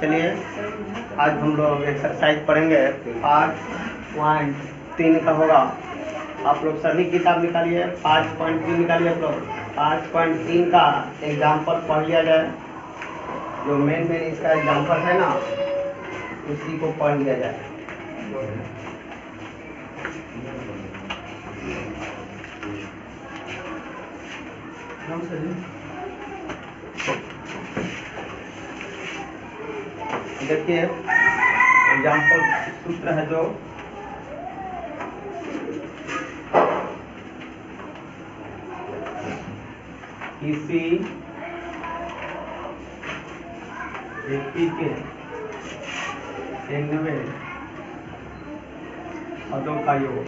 चलिए आज हम लोग एक्सरसाइज पढ़ेंगे 5.3 का होगा। आप लोग सभी किताब निकालिए, 5.3 निकालिए। आप लोग 5.3 का एग्जाम्पल पढ़ लिया जाए। जो मेन इसका एग्जाम्पल है ना, उसी को पढ़ लिया जाए। देखिए एग्जाम्पल सूत्र है जो किसी व्यक्ति के nवें पदों का योग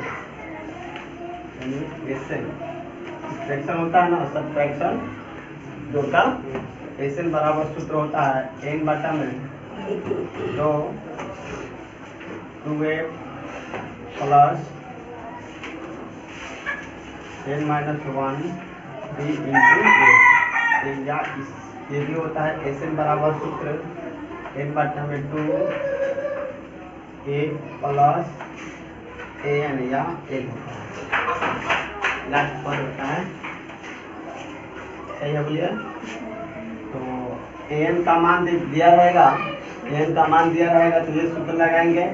यानी फ्रैक्शन होता है ना, सबट्रैक्शन जो का एन बराबर सूत्र होता है n बटा में 2 2f plus n-1 b into ए, या ये भी होता है एन बराबर सूत्र n बटा में 2 a प्लस an या n होता है, लास्ट पर होता है। सही है, बोलिए। तो an का मान दिया रहेगा, n का मान दिया रहेगा तो ये सूत्र लगाएंगे,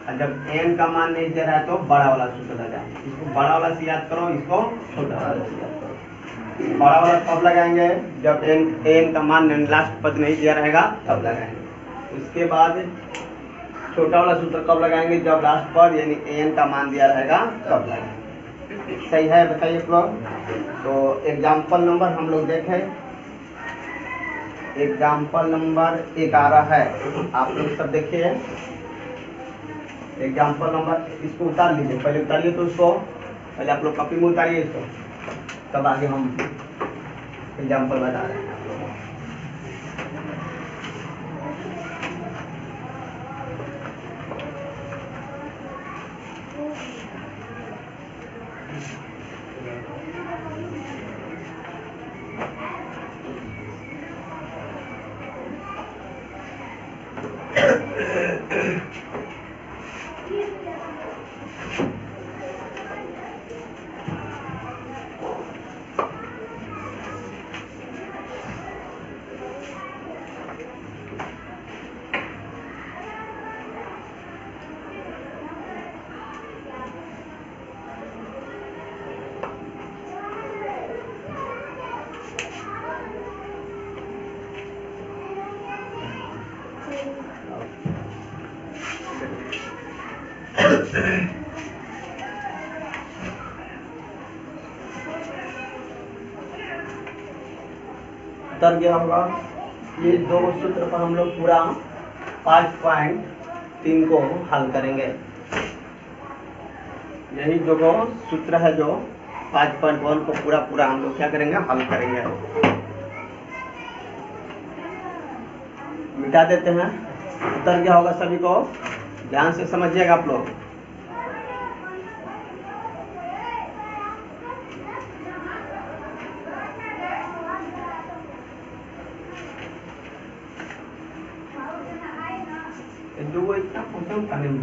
और जब n का मान नहीं दिया रहा है तो बड़ा वाला सूत्र लगाएंगे। इसको बड़ा वाला से याद करो, इसको छोटा वाला से याद करो। बड़ा वाला कब लगाएंगे? जब n का मान लास्ट पद नहीं दिया रहेगा तब लगाएंगे। उसके बाद छोटा वाला सूत्र कब लगाएंगे? जब लास्ट पद यानी n का मान दिया रहेगा तब लगाएंगे। सही है, बताइए आप लोग। तो एग्जाम्पल नंबर हम लोग देखें, एग्जाम्पल नंबर 11 है। आप लोग सब देखिए एग्जाम्पल नंबर, इसको उतार लीजिए, पहले उतारिए। तो उसको पहले आप लोग कॉपी में उतारिए इसको, तब आगे हम एग्जाम्पल बता रहे हैं। उतर गया होगा। ये दो सूत्र पर हम लोग पूरा 5.3 को हल करेंगे। यही दो सूत्र है जो 5.1 को पूरा हम लोग क्या करेंगे? हल करेंगे। मिटा देते हैं। उतर गया होगा सभी को, ध्यान से समझिएगा आप लोग। जो इतना कम करने में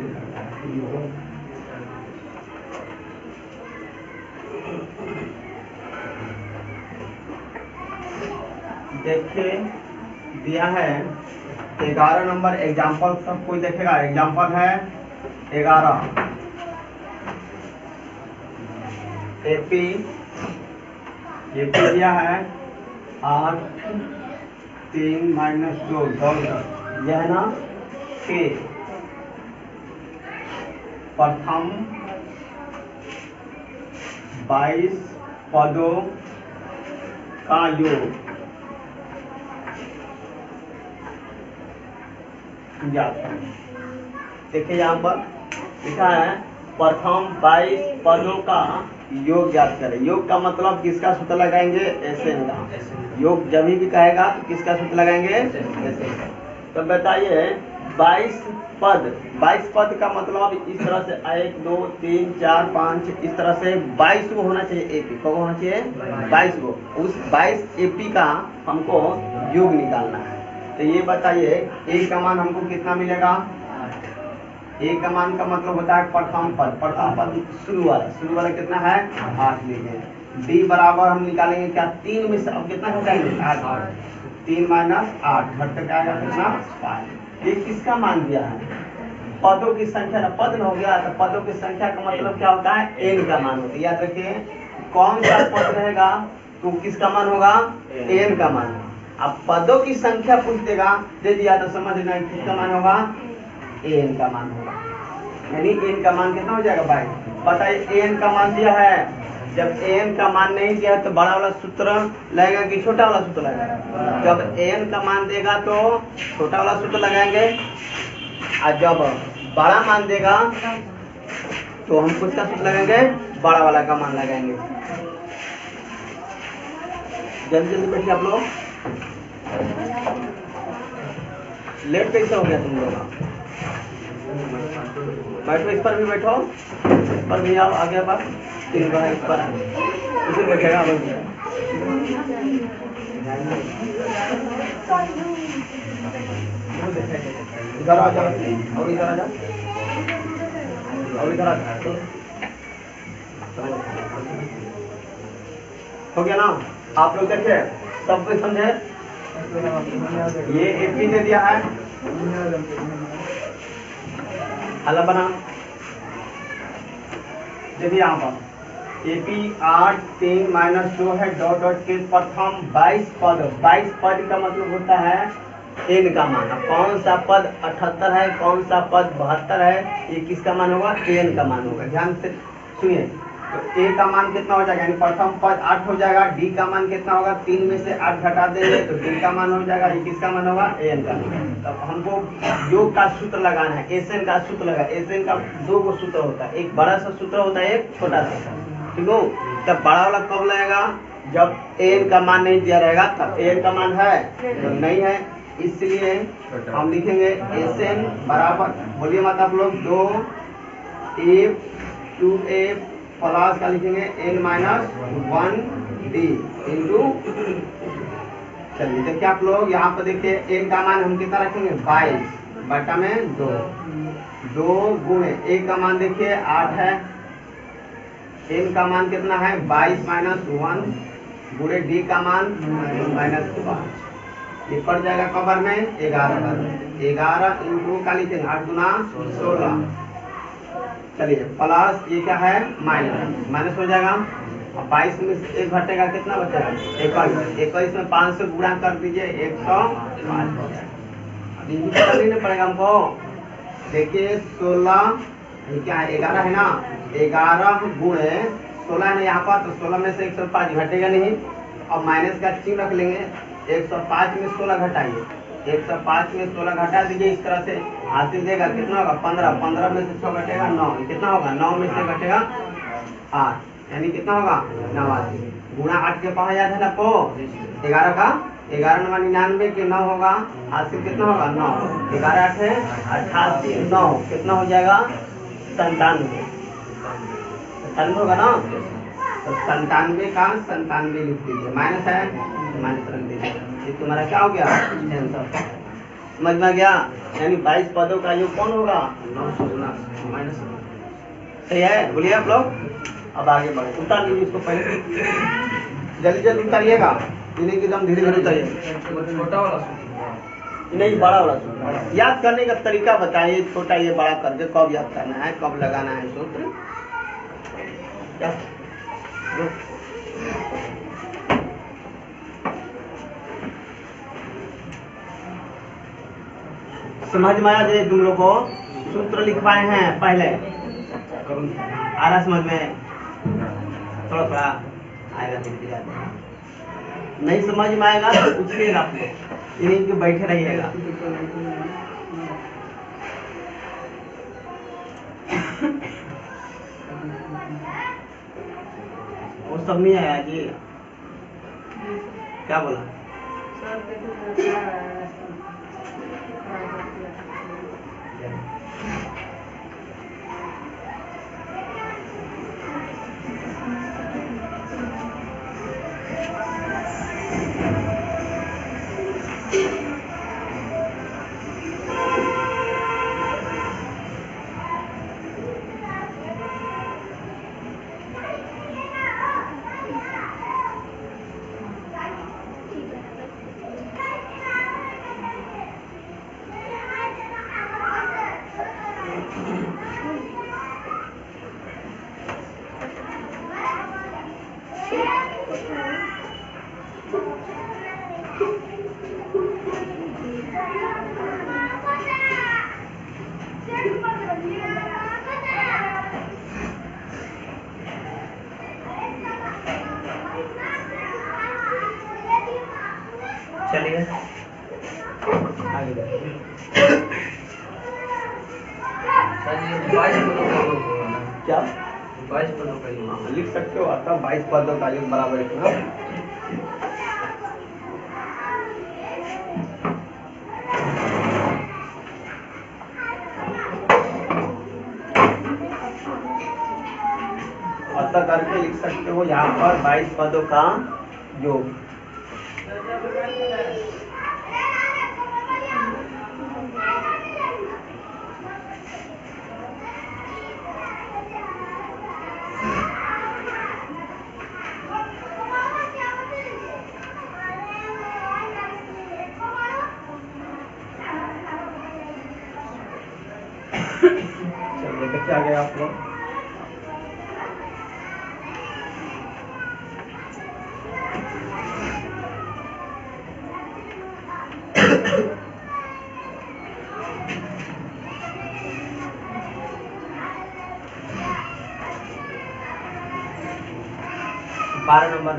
देखिए दिया है 11 नंबर एग्जाम्पल। सब कोई देखेगा, एग्जाम्पल है 11। एपी दिया है 8 3 - 2 यह है ना के प्रथम 22 पदों का योग ज्ञात है। देखिए यहाँ पर लिखा है प्रथम 22 पदों का योग ज्ञात करें। योग का मतलब किसका सूत्र लगाएंगे? एसएन का। योग जब भी कहेगा तो किसका सूत्र लगाएंगे? एसएन का। तो बताइए 22 पद का मतलब इस तरह से 1 2 3 4 5 इस तरह से 22 को होना चाहिए। एपी को होना चाहिए 22 को। उस 22 एपी का हमको योग निकालना है। तो ये बताइए ए का मान हमको कितना मिलेगा? ए का मान का मतलब होता है प्रथम पद शुरू वाला कितना है? 8 लेंगे। डी बराबर हम निकालेंगे क्या? 3 में से अब कितना घटाएंगे? 8। 3 माइनस 8 घट कर आएगा कितना? 5। ये किसका मान दिया है? पदों की संख्या ना, पद हो गया तो पदों की संख्या का मतलब क्या होता है? एन का मान होता है। याद रखिए कौन सा पद रहेगा तो किसका मान होगा? एन का मान। अब पदों की संख्या पूछ देगा, दे दिया तो समझ लेना किसका मान होगा? एन का मान होगा। यानी एन का मान कितना हो जाएगा भाई? बताइए एन का मान दिया है, जब एन का मान नहीं दिया तो बड़ा वाला सूत्र लगेगा कि छोटा वाला सूत्र लगेगा? जब एन का मान देगा तो छोटा वाला सूत्र लगाएंगे, और जब बड़ा मान देगा तो हम कुछ का सूत्र लगाएंगे? बड़ा वाला का मान लगाएंगे। जल्दी जल्दी बैठिए आप लोग। लेट कैसे हो गया तुम लोग? बैठो, इस पर भी बैठो, इस पर भी आओ, आगे बात 3 बार इस पर इसे बैठेगा। इधर आ जाओ और इधर आ जाओ और इधर आ जाओ। हो गया ना? आप लोग देखिए सब कुछ समझे? ये एपी दे दिया है, हल बना देखिए यहाँ पर एपी 8 3 माइनस 2 है डॉट डॉट के प्रथम 22 पद। 22 पद का मतलब होता है एन का मान। कौन सा पद 78 है, कौन सा पद 72 है, ये किसका मान होगा? एन का मान होगा। ध्यान से सुनिए, तो ए का मान कितना हो जाएगा? यानी प्रथम पद 8 हो जाएगा। डी का मान कितना होगा? 3 में से 8 घटा देंगे तो डी का मान हो जाएगा। ये किसका मान होगा? एन का। तब हमको योग का सूत्र लगाना है, एसएन का सूत्र लगा। एसएन का 2 गो सूत्र होता है, एक बड़ा सा सूत्र होता है, एक छोटा सा। ठीक हो? तब बड़ा वाला कब लगेगा? जब एन का मान नहीं दिया रहेगा तब। एन का मान है तो नहीं है, इसलिए हम लिखेंगे एसएन बराबर, बोलिए मत आप लोग, 2a 2a प्लस का लिखेंगे n माइनस 1d इंटू। चलिए देखिए आप लोग यहाँ पर देखिए n का मान हम कितना रखेंगे? 22 बटा में 2 गुणे a का मान देखिए 8 है, n का मान कितना है? 22 माइनस 1 गुणे d का मान माइनस 5। ये पड़ जाएगा कबर में 11 इंटू का लिखेंगे 8 गुना 16। चलिए प्लस ये क्या है? माइनस हो जाएगा। अब 22 में से 1 घटेगा, कितना बचेगा? 21 में 5 से गुणा कर दीजिए 105 हो जाएगा। अब इनकी करना पड़ेगा हमको। देखिए 16 क्या है? 11 है ना, 11 गुणे 16 है यहाँ पर, तो 16 में से 105 घटेगा नहीं। अब माइनस का चिन्ह रख लेंगे। 105 में 16 घटाइए, 105 में 16 घटा दीजिए इस तरह से, हासिल देगा कितना होगा? 15। 15 में से 6 घटेगा 9, कितना होगा? 9 में से घटेगा 8, यानी कितना होगा? 89 गुणा 8 के पास याद है ना को? 11 का 11 9 99 के 9 होगा, हासिल कितना होगा? 9। 11 8 है 88, 9 कितना हो जाएगा? 97 होगा ना? तो 97 का 97 लिख दीजिए, माइनस है माइनस रख दीजिए। ये तुम्हारा क्या हो गया? आंसर समझ में आ गया? यानी 22 पदों का योग कौन होगा? 900 गुना माइनस। सही है? बोलिए आप लोग। अब आगे बढ़े, उतार लीजिए इसको पहले, जल्दी जल्दी उतारिएगा, इन्हें एकदम धीरे धीरे उतारिए। छोटा वाला नहीं, बड़ा वाला याद करने का तरीका बताइए। छोटा ये बड़ा करके कब याद करना है, कब लगाना है सूत्र? क्या समझ में आया? तुम लोग को सूत्र लिखवाए हैं पहले, आ रहा समझ में? थोड़ा थोड़ा आएगा, धीरे नहीं समझ में आएगा तो पूछिएगा आप लोग, इन्हीं के बैठे रहिएगा। वो सब नहीं आया जी? क्या बोला? चलिए आगे क्या 22 पदों का योग लिख सकते हो। अतः 22 पदों का योग बराबर इतना। अतः करके लिख सकते हो यहाँ पर 22 पदों का योग। चलिए कैसे आ गए आप लोग। बारह नंबर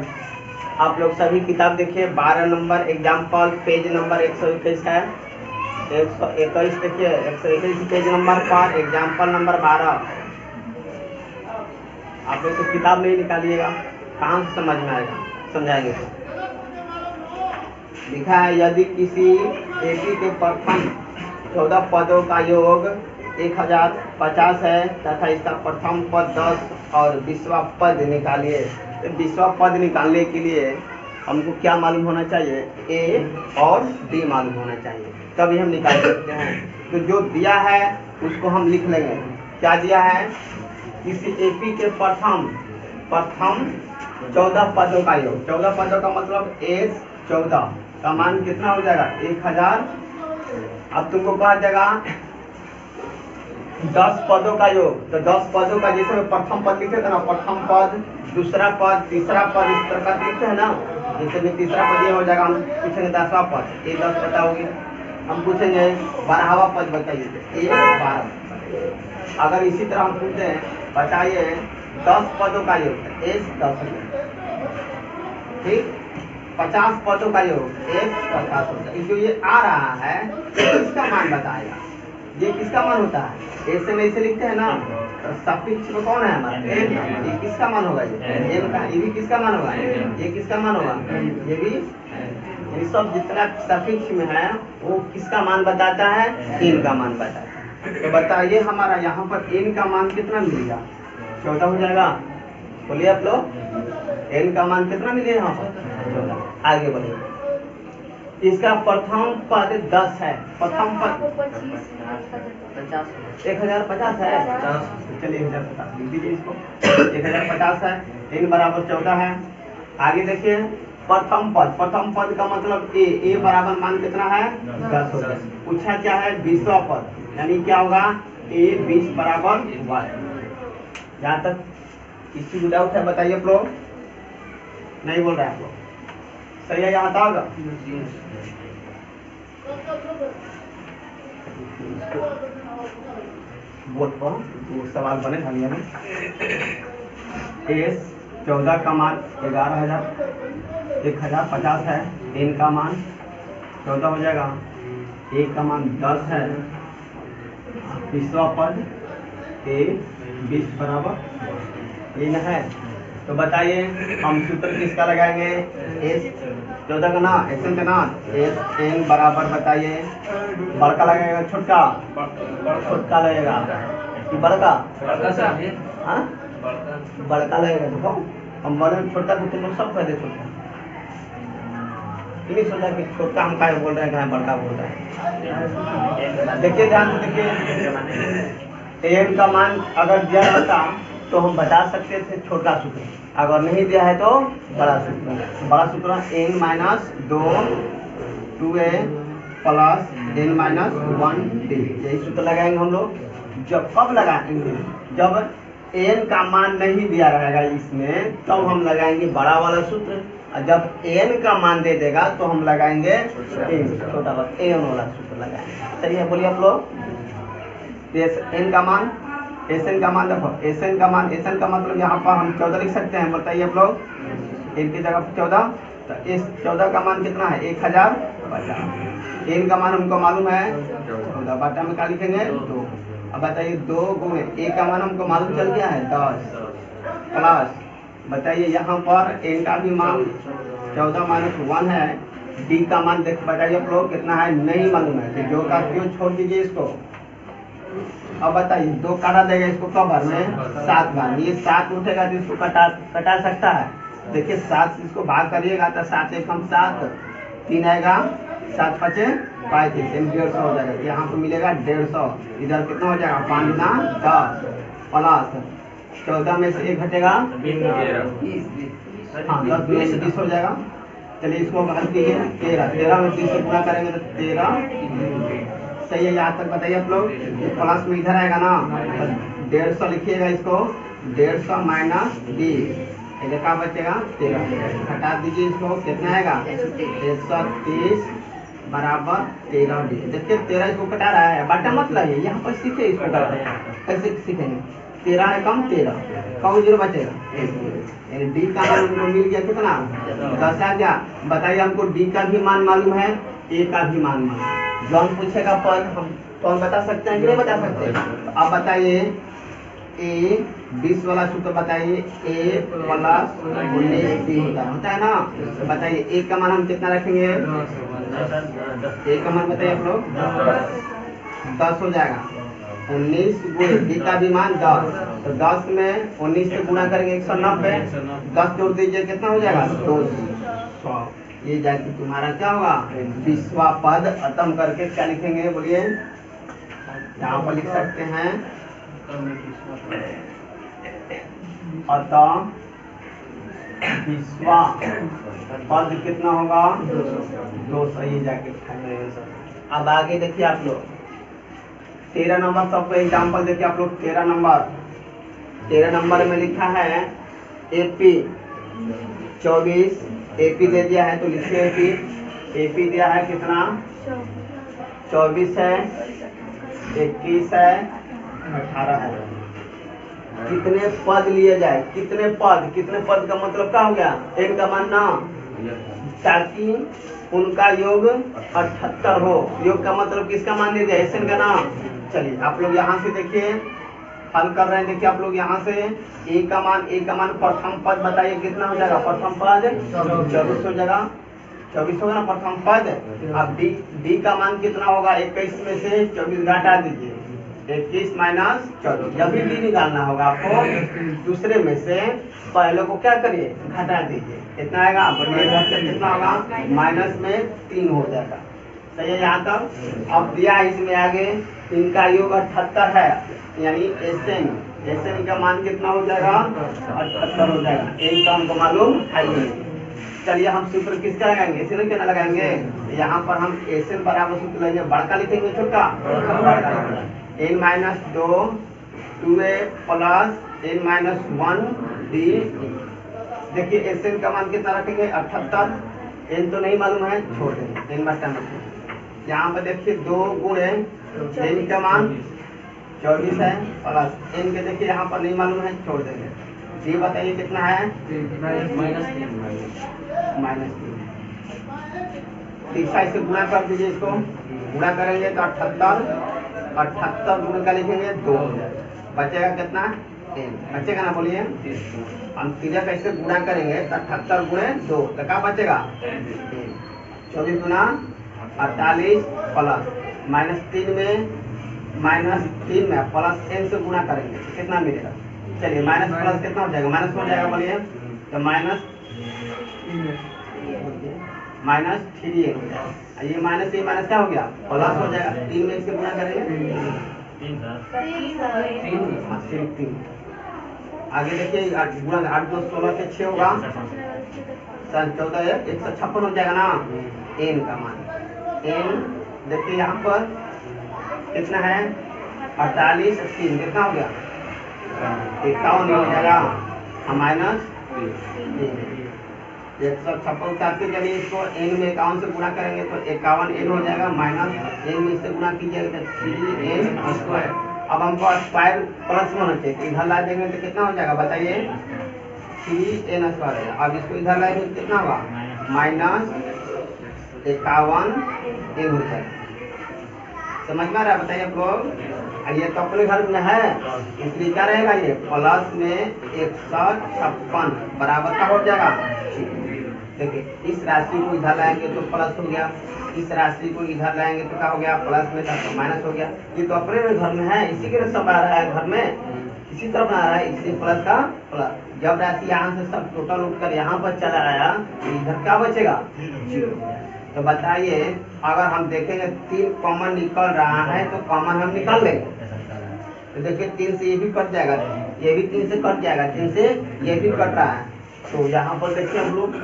आप लोग सभी किताब देखिए। 12 नंबर एग्जाम्पल पेज नंबर 121 है। 121 देखिए 121 पेज नंबर पर एग्जाम्पल नंबर 12। आप लोग तो किताब नहीं निकालिएगा, कहाँ से समझ में आएगा, समझाएंगे तो। लिखा है यदि किसी एपी के प्रथम 14 पदों का योग 1050 है तथा इसका प्रथम पद 10 और 20वां पद निकालिए। तो 20वां पद निकालने के लिए हमको क्या मालूम होना चाहिए, ए और डी मालूम होना चाहिए, तभी हम निकाल सकते हैं। तो जो दिया है उसको हम लिख लेंगे। क्या दिया है, किसी एपी के प्रथम 14 पदों का योग। 14 पदों का मतलब एस 14 का मान कितना हो जाएगा 1000। अब तुमको कहा जाएगा 10 पदों का योग। तो 10 पदों का जैसे प्रथम पद लिखे थे ना, प्रथम पद, दूसरा पद, तीसरा पद, इस प्रकार लिखते हैं ना। जैसे में तीसरा पद ये हो जाएगा, हम पूछेंगे 10वां पद, ये 10 पता होगी। हम पूछेंगे 12वां पद बताइए, ये 12। अगर इसी तरह हम पूछते हैं बताइए 10 पदों का योग, एस 10, ठीक। 50 पदों का योग, एस 50 होता है। जो ये आ रहा है इसका मान बताएगा। ये किसका मान होता है, ऐसे में इसे लिखते हैं ना, सफिक्स में कौन है हमारा, ये किसका मान होगा, ये भी किसका मान होगा, ये किसका मान होगा, ये भी। ये सब जितना सफिक्स में है वो किसका मान बताता है, इन का मान बताता है। तो बताइए हमारा यहाँ पर इन का मान कितना मिलेगा, 14 हो जाएगा। बोलिए आप लोग, एन का मान कितना मिलेगा यहाँ पर, 14। आगे बढ़िए। इसका प्रथम पद 10 है, प्रथम पद 1050 है। चलिए 1050 लिख दीजिए इसको, 1050 है। इन बराबर 14 है। आगे देखिए प्रथम पद का मतलब ए बराबर मान कितना है 10 होगा। पूछा क्या है 20वां पद, यानी क्या होगा ए 20 बराबर 1। यहाँ तक किसी को डाउट है बताइए आप लोग, नहीं बोल रहे हैं आप लोग, सही है यहाँ तक। बोर्ड पर वो सवाल बने ढंग में। एस 14 का मान 1050 है, एन का मान 14 हो जाएगा, ए का मान 10 है, 20वां पद ए 20 बराबर एन है। तो बताइए हम सूत्र किसका लगाएंगे, एस 14 का ना, एस एन का ना, एस एन बराबर बताइए बड़का लगेगा छोटका, छोटका लगेगा कि बड़का, हाँ बड़का लगेगा। देखो हम बड़े छोटा तो तुम लोग सब कहते छोटा, नहीं सोचा कि छोटा हम क्या बोल रहे हैं, बड़का बोल रहे हैं। देखिए ध्यान से देखिए, एन का मान अगर दिया रहता तो हम बता सकते थे छोटा सूत्र, अगर नहीं दिया है तो बड़ा सूत्र। बड़ा सूत्र n minus 2a plus n minus 1d, यही सूत्र लगाएंगे हम लोग। जब कब लगाएंगे, जब एन का मान नहीं दिया रहेगा इसमें तब हम लगाएंगे बड़ा वाला सूत्र, और जब एन का मान दे देगा तो हम लगाएंगे छोटा वाला एन वाला सूत्र लगाएंगे। सही है, बोलिए आप लोग। एन का मान, एसएन का मान देखो, एसएन का मतलब यहाँ पर हम 14 लिख सकते हैं, बताइए आप लोग। एन की जगह 14, तो इस 14 का मान कितना है 1050। एन का मान हमको मालूम है 14, बाटा में क्या लिखेंगे 2। अब बताइए 2 गुणे ए का मान हमको मालूम चल गया है 10 प्लस, बताइए यहाँ पर एन का भी मान 14 माइनस 1 है। डी का मान देख बताइए आप लोग कितना है नहीं मालूम है, तो जो का क्यों छोड़ दीजिए इसको। अब बताइए 2 काटा देगा इसको कब बार में 7 बार, ये 7 उठेगा तो इसको कटा सकता है। देखिए 7 से इसको भाग करिएगा तो 7 1 कम 7, 3 आएगा 7 5 35, 150 हो जाएगा। यहाँ पे मिलेगा 150, इधर कितना हो जाएगा 5 गुना 10 प्लस 14 में से 1 घटेगा 20, हाँ 10 में से 20 हो जाएगा। चलिए इसको हल कीजिए 13, 13 में 30 से गुणा करेंगे तो 13। सही है, यहाँ तक बताइए आप लोग। प्लस में इधर आएगा ना, 150 लिखिएगा इसको, 150 माइनस 20 क्या बचेगा 13, घटा दीजिए इसको, कितना आएगा 130 बराबर 13 डी। देखिए 13 इसको कटा रहा है, बाटा मत लाइए, यहाँ पर सीखे इसको कैसे सीखेंगे। 13 है कम 13, कम 0 बचेगा, यानी डी का मान हमको मिल गया कितना 10 आ गया। बताइए हमको डी का भी मान मालूम है, ए का भी मान मालूम। जॉन पूछेगा पर हम कौन बता सकते हैं कि नहीं बता सकते। तो आप बताइए ए 20 वाला सूत्र बताइए, ए प्लस 19 डी होता है ना। तो बताइए ए का मान हम कितना रखेंगे, ए का मान बताइए आप लोग 10 हो जाएगा। 19 गुणे डी का भी मान 10, तो 10 में 19 से गुणा करेंगे 190, 10 जोड़ दीजिए कितना हो जाएगा 200। ये जाके तुम्हारा क्या होगा 20वां पद खत्म करके क्या लिखेंगे बोलिए। यहाँ पर लिख सकते हैं अतः 20वां पद कितना होगा 200, ये जाके लिखेंगे। अब आगे देखिए आप लोग 13 नंबर सबको एग्जाम्पल देखिए आप लोग। 13 नंबर में लिखा है एपी 24, एपी दे दिया है तो लिखिए एपी। एपी दिया है कितना 24 है, 21 है, 18 है। कितने पद लिए जाए, कितने पद का मतलब क्या हो गया एक का मान ना, ताकि उनका योग 78 हो। योग का मतलब किसका मान लिया जाए एसएन का नाम। चलिए आप लोग यहाँ से देखिए हल कर रहे हैं, देखिए आप लोग यहाँ से ए का मान प्रथम पद बताइए कितना हो जाएगा। प्रथम पद 24 हो जाएगा, 24 होगा ना प्रथम पद। अब डी का मान कितना होगा 21 में से 24 घटा दीजिए, 21 माइनस 24। जब भी डी निकालना होगा आपको दूसरे में से पहले को क्या करिए घटा दीजिए, कितना आएगा कितना होगा माइनस में 3 हो जाएगा। सही है यहाँ तक। अब दिया इसमें आगे इनका योग 78 है, यानी एसएन का मान कितना हो जाएगा 78 हो जाएगा। एक का हमको मालूम है। चलिए हम सूत्र किसका लगाएंगे, एसएन क्या लगाएंगे। यहाँ पर हम एसएन बराबर सूत्र लेंगे, बड़का लिखेंगे छोटा n minus 2a plus n minus 1 D. देखिए एसएन का मान कितना रखेंगे 78, n तो नहीं मालूम है छोड़ देंगे, n बटा में। यहाँ पर देखिए 2 गुणे n का मान 24 है प्लस n के देखिए यहाँ पर नहीं मालूम है छोड़ देंगे। ये बताइए कितना है -3। तीसरा से गुणा कर दीजिए, इसको गुणा करेंगे तो 78 गुणे का लिखेंगे 2 बचेगा कितना n बचेगा ना बोलिए। हम तीजा कैसे गुणा करेंगे तो 78 गुणे 2 तो क्या बचेगा 24 गुना 48 प्लस -3 में प्लस n से गुणा करेंगे कितना मिलेगा। चलिए माइनस प्लस कितना हो जाएगा, माइनस हो जाएगा बोलिए तो -3 हो जाएगा। ये माइनस क्या हो गया प्लस हो जाएगा, 3 में इससे गुणा करेंगे 3। आगे देखिए 8 2 16 से 6 होगा 14 156 हो जाएगा ना। n का मान n देखिए यहाँ पर कितना है 48 3 कितना हो गया 51 हो जाएगा माइनस 156 उतारते चलिए इसको n में 51 से गुणा करेंगे तो 51 n हो जाएगा माइनस n में इससे गुणा कीजिएगा तो 3n स्क्वायर। अब हमको स्क्वायर प्लस में होना चाहिए, इधर ला देंगे तो कितना हो जाएगा बताइए 3n स्क्वायर है। अब इसको इधर लाएंगे तो कितना होगा माइनस 51 n हो जाएगा। समझ में आ रहा है बताइए आप लोग। ये तो अपने घर में है इसलिए क्या रहेगा ये प्लस में 156 बराबर का हो जाएगा। देखिए इस राशि को इधर लाएंगे तो प्लस हो गया, इस राशि को इधर लाएंगे तो क्या हो गया प्लस में था तो माइनस हो गया। ये तो अपने घर में है इसी के लिए सब आ रहा है घर में इसी तरफ आ रहा है इसलिए प्लस का प्लस। जब राशि यहाँ से सब टोटल उठकर यहाँ पर चला आया तो इधर क्या बचेगा 0। तो बताइए अगर हम देखेंगे 3 कॉमन निकल रहा है तो कॉमन हम निकाल लेंगे तो देखिए 3 से ये भी कट जाएगा, ये भी 3 से कट जाएगा, 3 से ये भी कट रहा है। तो यहाँ पर देखिए हम लोग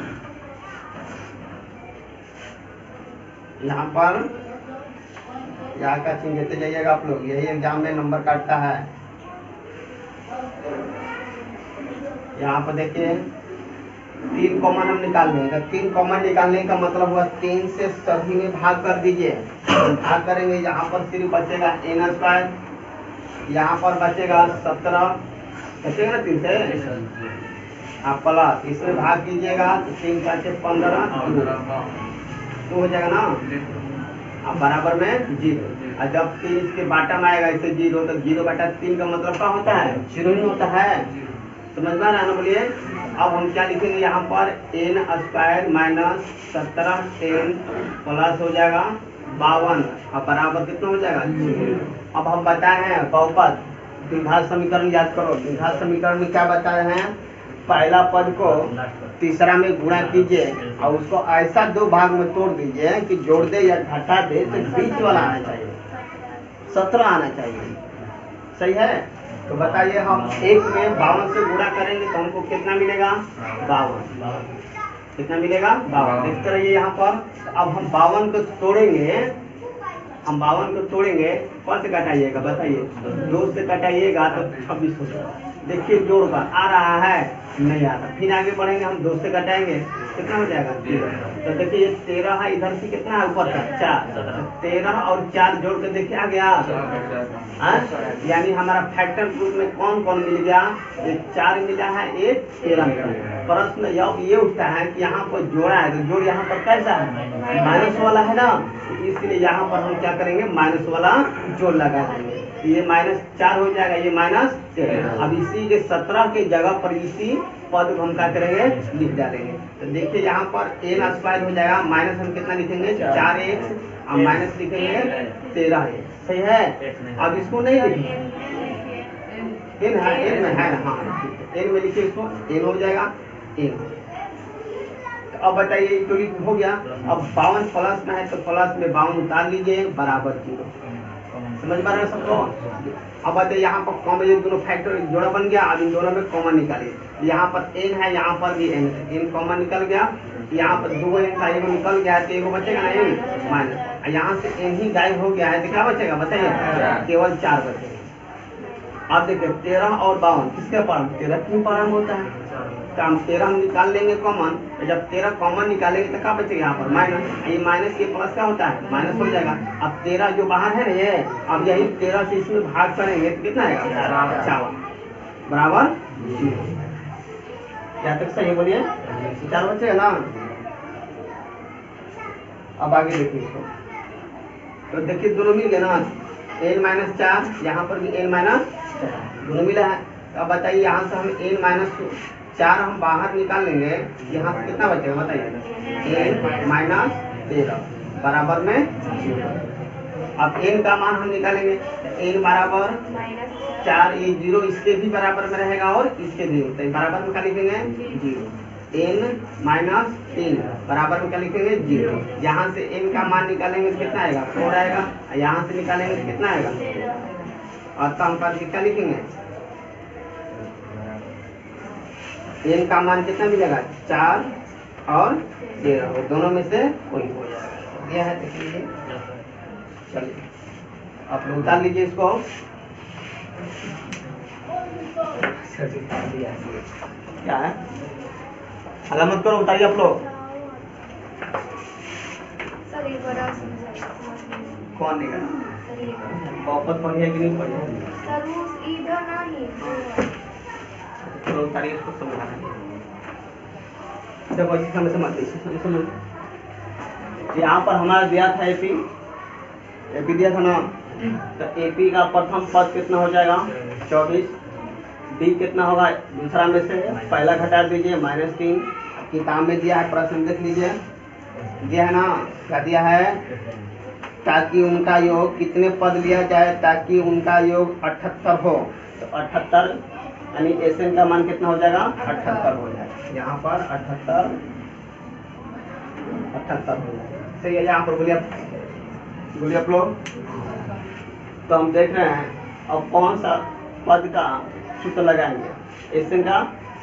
यहाँ पर यहाँ का चिन्ह देते जाइएगा आप लोग, यही एग्जाम में नंबर काटता है। यहाँ पर देखिए 3 कॉमन हम निकाल लेंगे, 3 कॉमन निकालने का मतलब हुआ 3 से सभी में भाग कर दीजिए। भाग करेंगे यहाँ पर सिर्फ बचेगा n स्क्वायर, यहाँ पर बचेगा 17 बचेगा ना 3 से आप प्लस इसमें भाग कीजिएगा तो 3 का 15 तो हो जाएगा ना अब बराबर में 0। और जब 3 इसके बाटा में आएगा इसे 0 तो 0/3 का मतलब क्या होता है 0 ही होता है। समझ में आ रहा है ना बोलिए। अब हम क्या लिखेंगे यहाँ पर n square minus 17n plus हो जाएगा 52 और बराबर कितना हो जाएगा 0। अब हम बताए हैं बहुपद द्विघात समीकरण याद करो। द्विघात समीकरण में क्या बताए हैं पहला पद को तीसरा में गुणा कीजिए और उसको ऐसा 2 भाग में तोड़ दीजिए कि जोड़ दे या घटा दे तो बीच वाला आना चाहिए 17 आना चाहिए। सही है। तो बताइए हम 1 में 52 से गुणा करेंगे तो हमको कितना मिलेगा 52। कितना मिलेगा 52। देखते रहिए यहाँ पर। अब हम 52 को तोड़ेंगे, हम 52 को तोड़ेंगे कौन से घटाइएगा बताइए 2 से घटाइएगा तो 26 हो जाएगा। देखिए जोड़ का आ रहा है नहीं आ रहा। फिर आगे बढ़ेंगे हम 2 से घटाएंगे कितना हो जाएगा 13। तो देखिए ये 13 है इधर से कितना है ऊपर का 4, 13 और 4 जोड़ के देखिए आ गया यानी हमारा फैक्टर ग्रुप में कौन कौन मिल गया एक 4 मिला है एक 13 मिला। प्रश्न ये उठता है कि यहाँ पर जोड़ा है तो जोड़ यहाँ पर कैसा है माइनस वाला है ना, इसलिए यहाँ पर हम क्या करेंगे माइनस वाला जोड़ लगा देंगे। ये -4 हो जाएगा ये -13। अब इसी के 17 के जगह पर इसी पद को हम क्या करेंगे लिख डालेंगे। तो देखिए यहाँ पर n स्क्वायर हो जाएगा माइनस हम कितना लिखेंगे 4x और माइनस लिखेंगे 13x। सही है। अब इसको नहीं लिखेंगे n है n में है हाँ n में लिखिए इसको n हो जाएगा n। अब बताइए तो हो गया। अब 52 प्लस में है तो प्लस में 52 उतार लीजिए बराबर 0। समझ में आ रहा है सबको। अब बताइए यहाँ पर कॉमन ये दोनों फैक्टर जोड़ा बन गया। अब इन दोनों में कॉमन निकालिए। यहाँ पर n है यहाँ पर भी n है, n कॉमन निकल गया। यहाँ पर 2 n था एगो निकल गया है तो एगो बचेगा ना n माइनस। यहाँ से n ही गायब हो गया है तो क्या बचेगा बताइए केवल 4 बचेगा। अब देखिए 13 और 52 किसके पारण 13 क्यों पारण होता है तो हम 13 हम निकाल लेंगे कॉमन। तो जब 13 कॉमन निकालेंगे तो क्या बचेगा यहाँ पर माइनस। ये माइनस ये प्लस क्या होता है माइनस हो जाएगा। अब 13 जो बाहर है ना ये अब यही 13 से इसमें भाग करेंगे तो कितना आएगा 4 बराबर 0। क्या तक सही बोलिए 4 बचेगा ना। अब आगे देखिए इसको तो देखिए दोनों मिल गए ना n-4 यहाँ पर भी n-4 दोनों मिला है। अब बताइए यहाँ से हम n-4 हम बाहर निकाल लेंगे यहाँ से कितना बचेगा बताइए n-13 बराबर में 0। अब n का मान हम निकालेंगे n बराबर 4 ये 0 इसके भी बराबर में रहेगा और इसके भी तो बराबर में क्या लिखेंगे 0। n-3 बराबर में क्या लिखेंगे 0। यहाँ से n का मान निकालेंगे तो कितना आएगा 4 आएगा। यहाँ से निकालेंगे तो कितना आएगा और तो हम क्या लिखेंगे n का मान कितना मिलेगा 4 और 13 दोनों में से कोई हो जाएगा। यह है देखिए। चलिए आप लोग उतार लीजिए इसको। क्या है? हल्ला मत करो, उतारिए आप लोग। कौन नहीं करना? बहुत पढ़िए कि नहीं पढ़िए? तो उतारिए, इसको समझाना है। देखो इसी समय समझ यहाँ पर हमारा दिया था एपी दिया था ना, तो एपी का प्रथम पद कितना हो जाएगा? 24। डी कितना होगा? दूसरा में से पहला घटा दीजिए -3। किताब में दिया है, प्रश्न देख लीजिए, दिया है ना, क्या दिया है? ताकि उनका योग कितने पद लिया जाए ताकि उनका योग 78 हो। तो 78 यानी एसएन का मान कितना हो जाएगा? 78 हो जाएगा। यहाँ पर 78 हो जाएगा। सही है। यहाँ पर बोलिए आप लोग। तो हम देख रहे हैं अब कौन सा पद का सूत्र लगाएंगे? एसएन का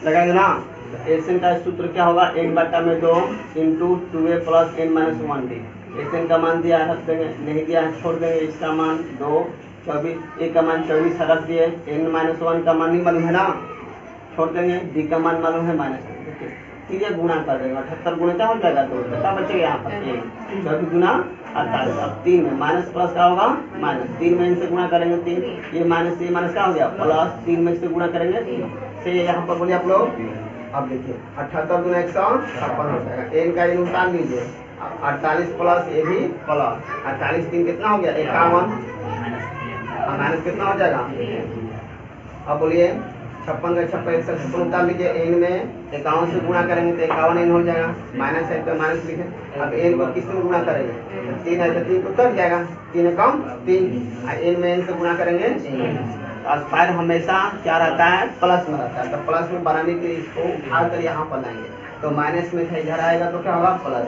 लगाएंगे ना। तो एसएन का सूत्र क्या होगा? n/2 into 2a plus n-1d। SN का मान दिया है, रख देंगे, नहीं दिया है छोड़ देंगे। इसका मान 2, 24, ए का मान 24 रख दिए, n-1 का मान नहीं मालूम है ना, छोड़ देंगे। डी का मान मालूम है -1। ठीक है, गुणा कर देंगे। 78 गुणे क्या हो जाएगा? 2। क्या बचेगा यहाँ पर? 1। 24 गुना 48। अब 3 में माइनस प्लस क्या होगा? माइनस। 3 में इनसे गुणा करेंगे 3, ये माइनस क्या हो गया? प्लस। 3 में से गुणा करेंगे 3। तो यहाँ पर बोलिए आप लोग। अब देखिए 78 गुना 156 हो जाएगा। एन का इन उतार लीजिए। 48 प्लस ये भी प्लस 48, 3 कितना हो गया? 51। माइनस कितना हो जाएगा? अब बोलिए 56 का 56 उतार लीजिए। एन में 51 से गुणा करेंगे तो 51 एन हो जाएगा। माइनस है तो माइनस लिखे। अब एन को किस में गुणा करेंगे? 3 है तो 3 को कट जाएगा। 3 कम 3। एन में एन से गुणा करेंगे। स्क्वायर हमेशा क्या रहता है? प्लस में रहता है। तो प्लस में बनाने के लिए इसको उठा कर यहाँ पर लाएंगे। तो माइनस में था, इधर आएगा तो क्या होगा? प्लस।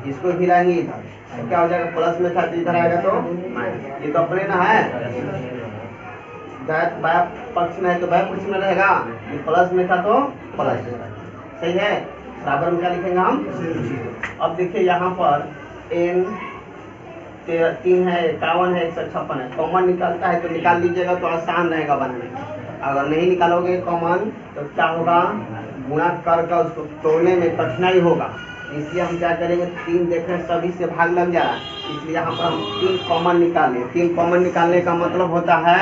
इसको भी लाएंगे इधर तो क्या हो जाएगा? प्लस में था तो इधर आएगा तो माइनस। ये तो अपने ना है, बाया पक्ष में है तो बाया पक्ष में रहेगा। ये प्लस में था तो प्लस में रहेगा। सही है। बराबर में क्या लिखेंगे हम? अब देखिए यहाँ पर n 3 है, 51 है, 156 है। कॉमन निकालता है तो निकाल लीजिएगा तो आसान रहेगा बनाने। अगर नहीं निकालोगे कॉमन तो क्या होगा? गुणा कर उसको तोड़ने में कठिनाई होगा। इसलिए हम क्या करेंगे? 3 देख रहे हैं सभी से भाग लग जा रहा है, इसलिए यहाँ पर हम 3 कॉमन निकाल लें। 3 कॉमन निकालने का मतलब होता है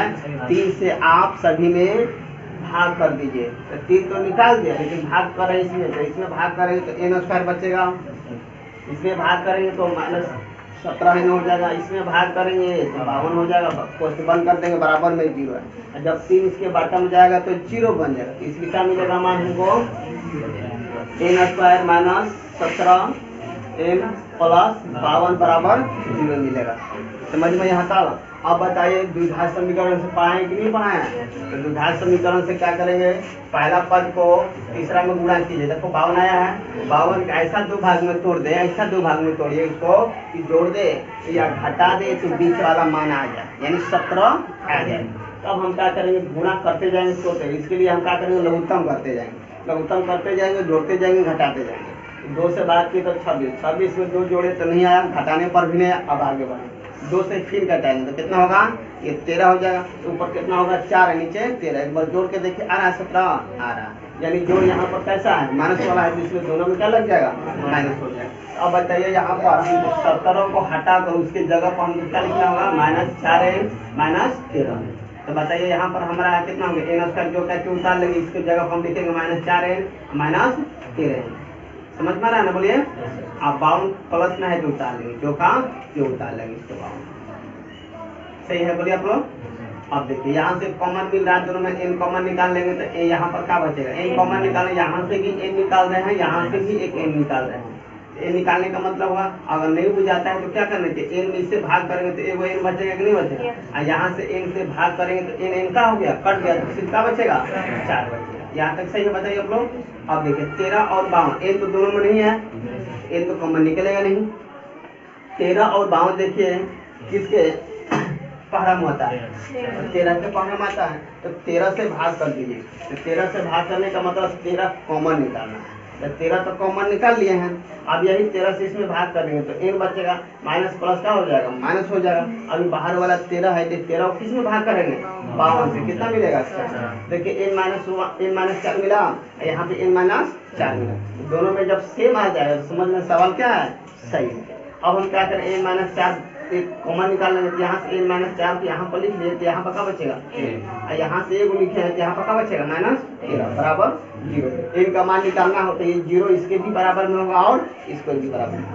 3 से आप सभी में भाग कर दीजिए। तो 3 तो निकाल दिया, लेकिन भाग कर रहे इसमें, तो इसमें भाग करेंगे तो n² बचेगा। इसमें भाग करेंगे तो -17 हो जाएगा। इसमें भाग करेंगे तो 52 हो जाएगा। कोष्ठ बंद कर देंगे, बराबर में 0 है। जब 3 इसके बॉटम में जाएगा तो 0 बन जाएगा। इसलिए क्या मिलेगा मान हमको? n² -17 n प्लस 52 बराबर 0 मिलेगा। समझ में यहाँ था? अब बताइए द्विघात समीकरण से पढ़ाए कि नहीं पढ़ाए? तो द्विघात समीकरण से क्या करेंगे? पहला पद को तीसरा में गुणा कीजिए। देखो 52 आया है, 52 ऐसा 2 भाग में तोड़ दे, ऐसा 2 भाग में तोड़िए इसको कि जोड़ दे या घटा दे तो बीच वाला मान आ जाए, यानी 17 आ जाए। तब हम क्या करेंगे? गुणा करते जाएंगे तोड़ते। इसके लिए हम क्या करेंगे? लघुत्तम करते जाएंगे, लघुत्तम करते जाएंगे, जोड़ते जाएंगे, घटाते जाएंगे। 2 से भाग किए तो 26 में 2 जोड़े तो नहीं आया, घटाने पर भी नहीं। अब आगे बढ़े 2 से फिर घटाएंगे तो कितना होगा? ये 13 हो जाएगा। तो ऊपर कितना होगा? 4 है, नीचे 13। एक बार जोड़ के देखिए, आ रहा है 17 आ रहा है, यानी जोड़ यहाँ पर कैसा है? माइनस वाला है, इसमें दोनों में क्या लग जाएगा? माइनस हो जाएगा। अब बताइए यहाँ पर 17 को हटा कर उसके जगह पर हमको क्या लिखना होगा? -4n -13। तो बताइए यहाँ पर हमारा कितना होगा? n² जो क्या उतार लेंगे, इसके जगह पर हम लिखेंगे -4n -13। समझ में आ रहा है ना? बोलिए। अब 52 प्लस में है तो उतार लेंगे, जो का जो उतार लेंगे इसको 52। सही है, बोलिए आप लोग। अब देखिए यहाँ से कॉमन मिल रहा है, दोनों में n कॉमन निकाल लेंगे तो a यहाँ पर क्या बचेगा? n कॉमन निकालें, यहाँ से भी n निकाल रहे हैं, यहाँ से भी एक n निकाल रहे हैं। n निकालने का मतलब हुआ अगर नहीं बुझाता है तो क्या करना चाहिए? n में इससे भाग करेंगे तो एगो n बचेगा कि नहीं बचेगा? और यहाँ से n से भाग करेंगे तो n का हो गया, कट गया, तो सिर्फ क्या बचेगा? 4 बचेगा। यहाँ तक सही है? बताइए आप लोग। अब देखिए 13 और 52 n तो दोनों में नहीं है, n तो कॉमन निकलेगा नहीं। 13 और 52 देखिए किसके पहला में आता है? 13 के पहला में आता है, तो 13 से भाग कर दीजिए। तो 13 से भाग करने का मतलब 13 कॉमन निकालना है। तो 13 तो कॉमन निकाल लिए हैं, अब यही 13 से इसमें भाग करेंगे तो n बचेगा, माइनस प्लस क्या हो जाएगा? माइनस हो जाएगा। अभी बाहर वाला 13 है तो 13 किस में भाग करेंगे? 52 से कितना मिलेगा 4। देखिए n-4 मिला, यहाँ पे n-4 मिला, दोनों में जब सेम आ जाएगा तो समझ लें सवाल क्या है, सही है। अब हम क्या करें, n-4 एक कॉमन निकाल लेंगे, तो यहाँ से n-4 यहाँ पर लिख लिए तो यहाँ पर क्या बचेगा, यहाँ से एक लिखे हैं तो यहाँ पर क्या बचेगा -13 बराबर 0। n का मान निकालना हो तो ये 0 इसके भी बराबर में होगा और इसको भी बराबर में,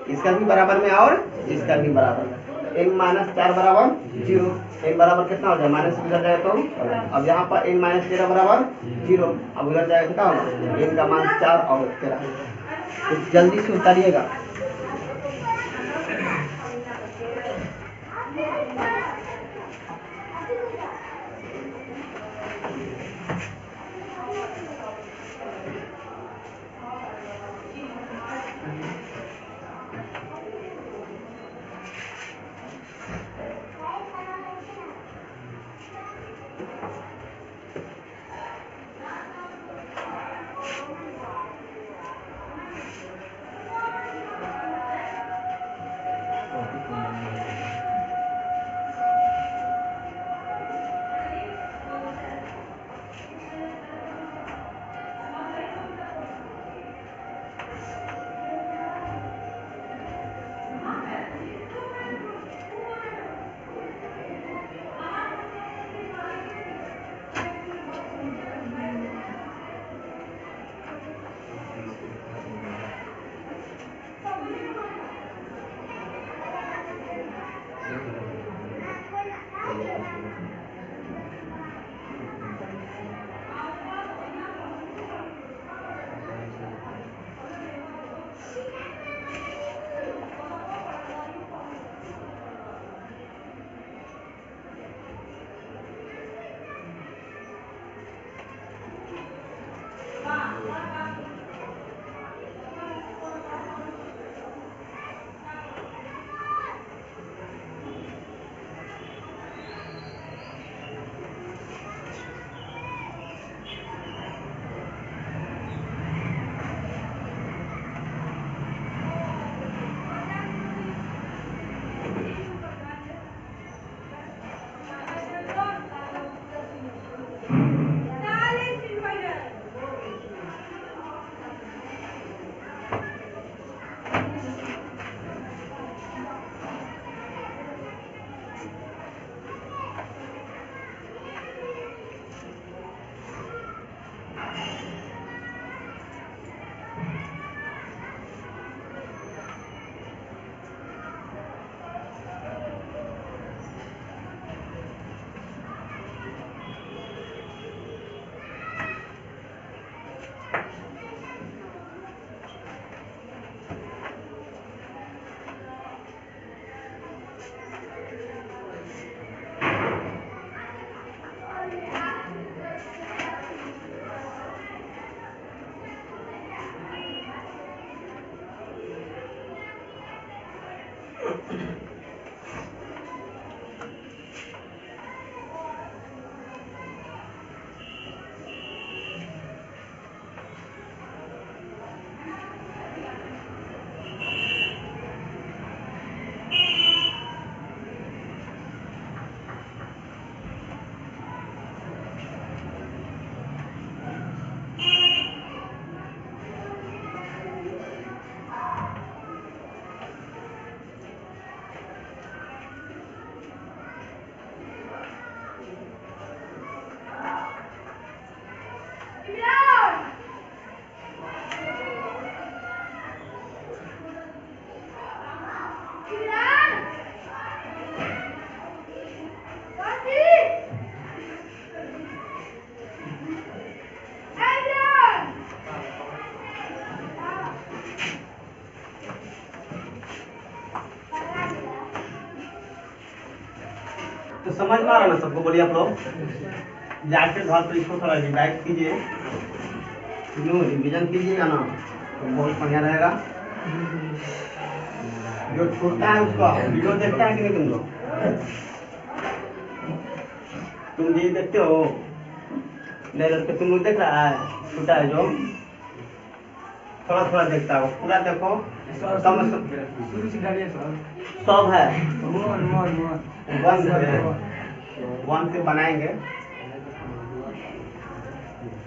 इसका भी बराबर में और इसका भी बराबर में। n-4 बराबर 0, n बराबर कितना हो जाए माइनस उधर जाएगा तो अब यहाँ पर n-13 बराबर 0, अब उधर जाएगा तो क्या होगा n का मान 4 और 13। तो जल्दी से उतारिएगा। तो समझ में आ रहा ना सबको, बोलिए आप लोग। जाके घर पर इसको थोड़ा रिवाइज कीजिए, रिविजन कीजिएगा ना तो बहुत बढ़िया रहेगा। जो छूटता है उसको वीडियो देखता है कि नहीं तुम लोग, तुम जी देखते हो नहीं देखते, तुम लोग देख रहा है छूटा है जो थोड़ा थोड़ा देखता हो, पूरा देखो सब है बंद है 1 से बनाएंगे,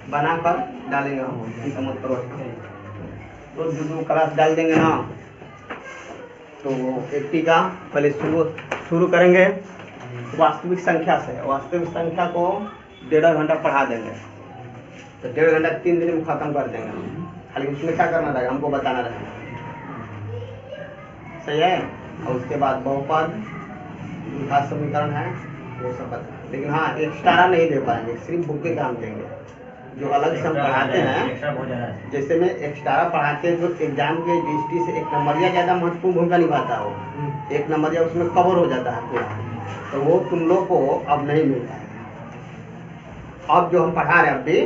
बनाकर डालेंगे हम, इनका मत करो। तो जो क्लास डाल देंगे ना, तो 80 का पहले शुरू करेंगे वास्तविक संख्या से। वास्तविक संख्या को 1.5 घंटा पढ़ा देंगे, तो 1.5 घंटा 3 दिन में खत्म कर देंगे। खाली उसमें क्या करना रहेगा, हमको बताना रहेगा, सही है। और उसके बाद बहुपद का समीकरण है वो सब बता, लेकिन हाँ एक्स्ट्रा नहीं दे पाएंगे, सिर्फ बुक के काम देंगे। जो अलग से हम पढ़ाते हैं, जैसे में एक्स्ट्रा पढ़ाते हैं, जो एग्जाम के दृष्टि से 1 नंबरिया ज़्यादा महत्वपूर्ण भूमिका निभाता हो, 1 नंबरिया उसमें कवर हो जाता है पूरा, तो वो तुम लोग को अब नहीं मिल पाएगा। अब जो हम पढ़ा रहे हैं अभी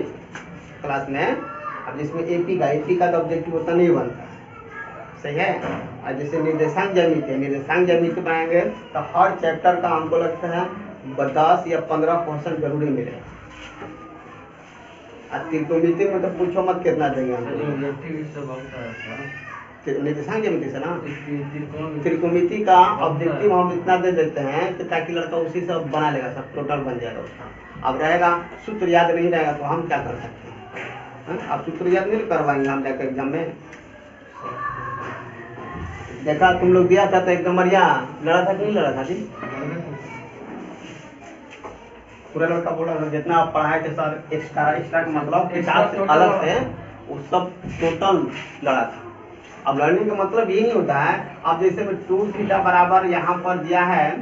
क्लास में, अब जिसमें एपी का तो ऑब्जेक्टिव उतना नहीं बनता, सही है। और जैसे निर्देशांक ज्यामिति बनाएंगे तो हर चैप्टर का हमको लगता है 10 या 15% जरूरी मिलेगा। त्रिकोणमिति में तो पूछो मत कितना देंगे हम, निर्देशांक ज्यामिति से ना। त्रिकोणमिति का ऑब्जेक्टिव हम इतना दे देते हैं कि ताकि लड़का उसी से बना लेगा, सब टोटल बन जाएगा उसका। अब रहेगा सूत्र याद नहीं रहेगा तो हम क्या कर सकते हैं, अब सूत्र याद नहीं करवाएंगे हम जाकर एग्जाम में। देखा तुम लोग दिया था तो 1 नंबरिया लड़ा था कि नहीं लड़ा था जी? पूरा लड़का बोला जितना आप पढ़ाए थे सर, एक्स्ट्रा का मतलब किताब से अलग थे, वो सब टोटल लड़ा था। अब लड़ने का मतलब ये नहीं होता है, अब जैसे में 2 थीटा बराबर यहाँ पर दिया है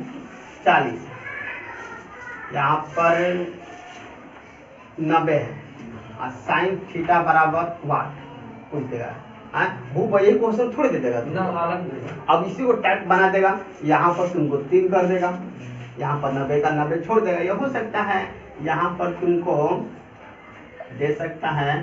40, यहाँ पर 90 है, और साइन थीटा बराबर वाट पूछ देगा, वो वही क्वेश्चन थोड़ी दे देगा तुमको। अब इसी को टाइप बना देगा, यहाँ पर तुमको 3 कर देगा, यहाँ पर 90 का 90 छोड़ देगा। ये हो सकता है यहाँ पर तुमको दे सकता है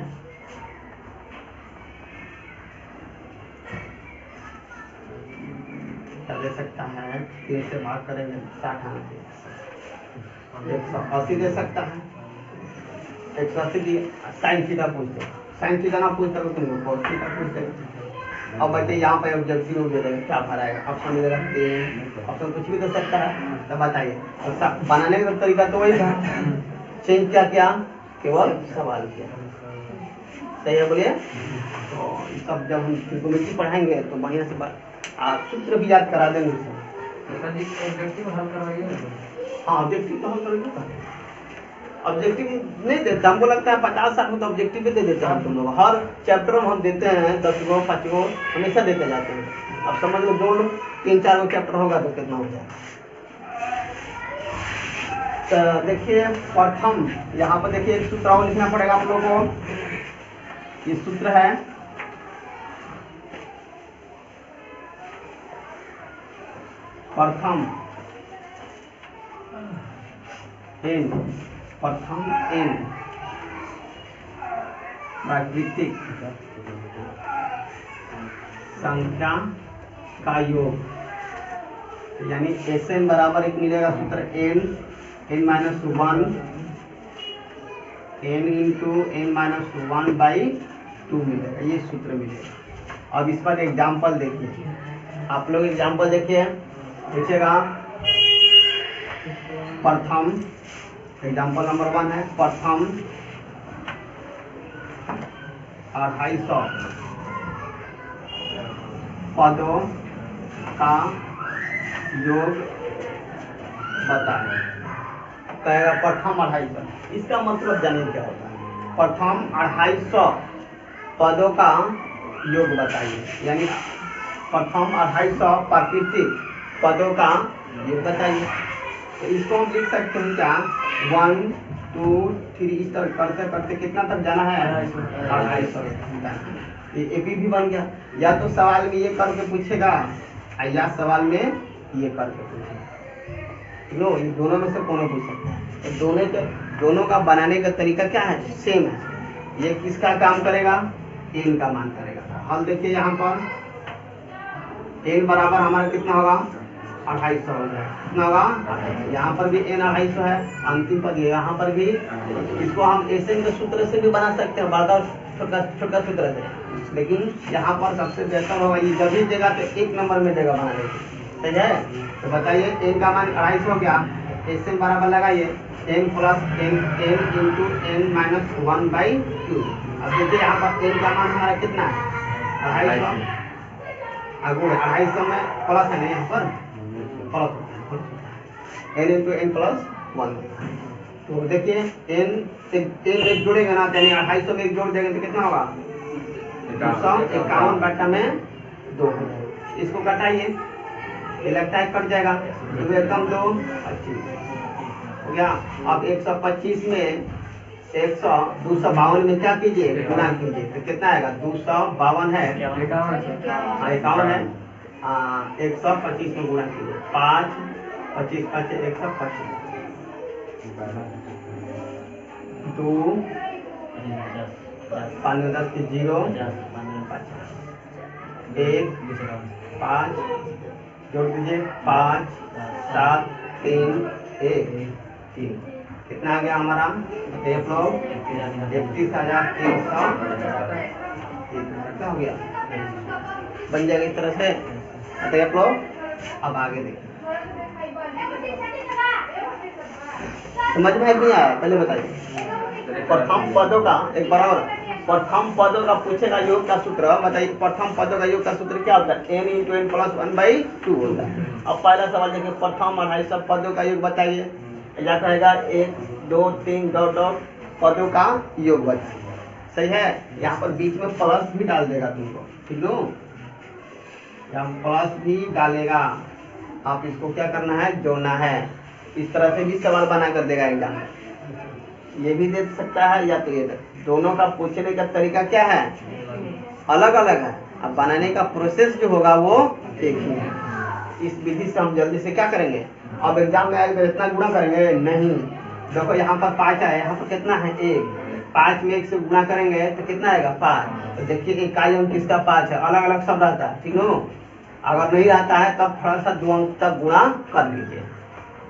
क्या दे सकता है, 3 से भाग करेंगे 60 आने, 180 दे सकता है, 180 दिए। साइन थीटा पूछते, साइन थीटा ना पूछता तो तुमको कॉस थीटा पूछते। अब बच्चे यहाँ पे ऑब्जेक्टिव दे देंगे, क्या भराएगा, ऑप्शन दे रखते हैं, ऑप्शन कुछ भी दे सकता है। तो बताइए, तो बनाने का तरीका तो वही था, चेंज क्या किया, केवल सवाल किया, सही है बोलिए। तो सब जब हम त्रिकोणमिति पढ़ाएंगे तो बढ़िया से आप सूत्र भी याद करा देंगे उसे। ऑब्जेक्टिव हल करवाइए। हाँ ऑब्जेक्टिव तो हल करेंगे, ऑब्जेक्टिव नहीं देता, हमको लगता है 50-60 में तो ऑब्जेक्टिव भी दे देते हैं तुम लोग। हर चैप्टर में हम देते हैं 10 गो 5 गो हमेशा देते जाते हैं। अब समझ लो 2 3-4 गो चैप्टर होगा तो कितना हो जाएगा। तो देखिए प्रथम, यहाँ पर देखिए एक सूत्र और लिखना पड़ेगा आप लोगों को। ये सूत्र है प्रथम एन, प्रथम एन प्राकृतिक संख्या का योग, यानी Sn बराबर एक मिलेगा सूत्र n minus 1 n into n minus 1/2 मिलेगा, ये सूत्र मिलेगा। अब इस पर एग्जाम्पल देखिए, आप लोग एग्जाम्पल देखिए, देखिएगा प्रथम एग्जाम्पल नंबर 1 है, प्रथम 250 पदों का योग बताएं। कहेगा प्रथम 250, इसका मतलब जानिए क्या होता है। प्रथम 250 पदों का योग बताइए, यानी प्रथम 250 प्राकृतिक पदों का योग बताइए। तो इसको हम लिख सकते हैं क्या, 1 2 3 इस तरह करते करते कितना तक जाना है, 250। ये एपी भी बन गया। या तो सवाल में ये करके पूछेगा या सवाल में ये करके पूछेगा, नो ये दोनों में से कौन पूछ सकता है। तो दोनों का बनाने का तरीका क्या है, सेम है। ये किसका काम करेगा, एन का मान करेगा। हल देखिए यहाँ पर एन बराबर हमारा कितना होगा, 250 हो जाएगा, कितना होगा, यहाँ पर भी n 250 है, अंतिम पद यहाँ पर भी। इसको हम Sn के सूत्र से भी बना सकते हैं, बड़ा छोटा सूत्र से, लेकिन यहाँ पर सबसे बेहतर होगा ये जब भी देगा तो 1 नंबर में देगा बनाने के, ठीक है। तो बताइए n का मान 250 हो गया, एसएम बराबर लगाइए n plus n into n minus 1/2। अब देखिए यहाँ पर n का मान हमारा कितना है 250। आगू 250 में प्लस है ना यहाँ पर plus n into n plus 1। तो देखिए n एक जोड़ेगा ना यानी 250 में एक जोड़ देंगे तो कितना होगा 251 बटा में 2। इसको घटाइए ये लगता है कट जाएगा तो एकदम 2 25 हो गया। अब 125 में 252 में क्या कीजिए गुणा कीजिए तो कितना आएगा 252 है 51 है 125 में गुणा कीजिए 5 25 5 125 2 5 10 के 0 1 5 जोड़ दीजिए 5 7 3 1 3 कितना आ गया हमारा 31,300 क्या हो गया बन जाएगा इस तरह से। आप लोग अब आगे देखिए समझ में नहीं आया पहले बताइए। प्रथम पदों का एक बराबर प्रथम पदों का पूछेगा योग का सूत्र बताइए। प्रथम पदों का योग का सूत्र क्या होता है n इंटू n प्लस 1/2 होता है। अब पहला सवाल देखिए प्रथम 250 पदों का योग बताइए या कहेगा 1 2 3 डॉट पदों का योग बताइए। सही है यहाँ पर बीच में प्लस भी डाल देगा तुमको ठीक नो यहाँ प्लस भी डालेगा। आप इसको क्या करना है जोड़ना है। इस तरह से भी सवाल बना कर देगा एग्जाम ये भी दे सकता है या तो ये दोनों का पूछने का तरीका क्या है अलग अलग है। अब बनाने का प्रोसेस जो होगा वो एक ही है। इस विधि से हम जल्दी से क्या करेंगे अब एग्जाम में आएगा इतना गुणा करेंगे नहीं। देखो यहाँ पर 5 है यहाँ पर कितना है 1 5 में 1 से गुणा करेंगे तो कितना आएगा 5। तो देखिए इकाई अंक किसका 5 है अलग अलग सब रहता है ठीक नो। अगर नहीं रहता है तब थोड़ा सा 2 अंक तक गुणा कर लीजिए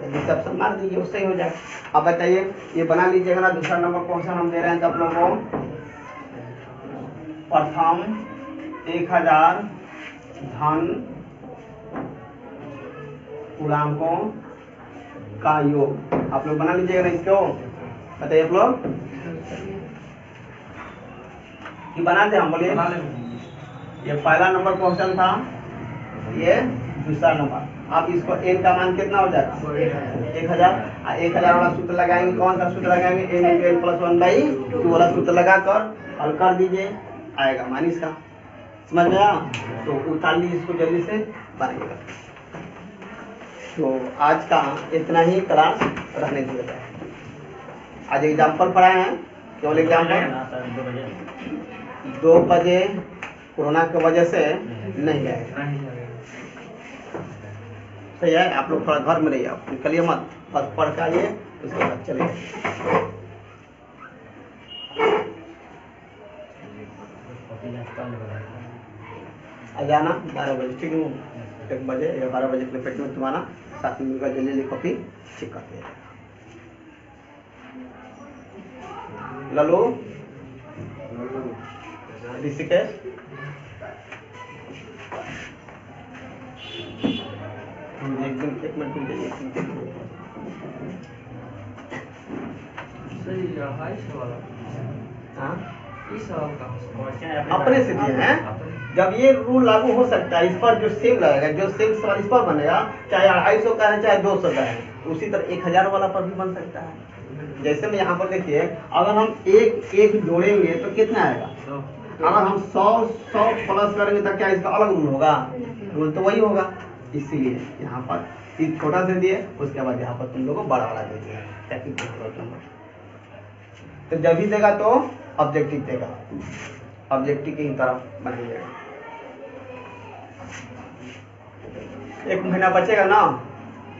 सब सब मार दीजिए उससे ही हो जाएगा। अब बताइए ये बना लीजिएगा ना दूसरा नंबर क्वेश्चन हम दे रहे हैं आप लोगों को प्रथम 1000 धन पूर्णांकों का योग आप लोग बना लीजिएगा ना इसको बताइए आप लोग कि बनाते हम बोलिए। ये पहला नंबर क्वेश्चन था ये दूसरा नंबर। आप इसको n का मान कितना हो जाएगा 1000 वाला सूत्र लगाएंगे। कौन सा सूत्र लगाएंगे n इंटू n प्लस 1/2 वाला सूत्र लगाकर हल कर दीजिए आएगा मान इसका समझ में आया। तो उतार लीजिए इसको जल्दी से बनाइएगा। तो आज का इतना ही क्लास रहने दीजिएगा। आज एग्जाम्पल पढ़ाए हैं केवल एग्जाम्पल 2 बजे कोरोना की वजह से नहीं आएगा। सही है आप लोग थोड़ा घर में रहिए आप निकलिए मत बस पढ़ के आइए उसके बाद चलिए। आ जाना 12 बजे ठीक है 1 बजे या 12 बजे के पेट में तुम्हारा 7 मिनट का जल्दी कॉपी चेक कर दिया ललो ऋषिकेश एक मिनट अपने से दिए हैं। जब ये रूल लागू हो सकता है इस पर जो सेम लगेगा जो सेम सवाल इस पर बनेगा चाहे 250 का है चाहे 200 का है उसी तरह 1000 वाला पर भी बन सकता है। जैसे में यहाँ पर देखिए अगर हम एक जोड़ेंगे तो कितना आएगा। अगर हम 100 प्लस करेंगे तो क्या इसका अलग रूल होगा रूल तो वही होगा। इसीलिए यहाँ पर एक छोटा से दिए उसके बाद यहाँ पर तुम लोगों को बड़ा वाला दे दिया। तो जब भी देगा तो ऑब्जेक्टिव देगा ऑब्जेक्टिव की तरफ बनाइएगा। 1 महीना बचेगा ना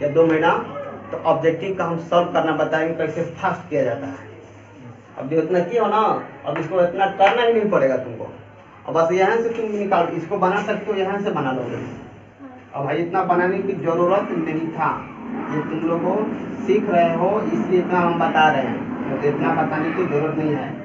या 2 महीना तो ऑब्जेक्टिव का हम सॉल्व करना बताएंगे कैसे फास्ट किया जाता है। अब जो इतना किया हो ना अब इसको इतना करना ही नहीं पड़ेगा तुमको। अब बस यहाँ से तुम निकाल इसको बना सकते हो यहाँ से बना लोगे। अब भाई इतना बनाने की जरूरत नहीं था ये तुम लोगों सीख रहे हो इसलिए इतना हम बता रहे हैं तो इतना बताने की जरूरत नहीं है।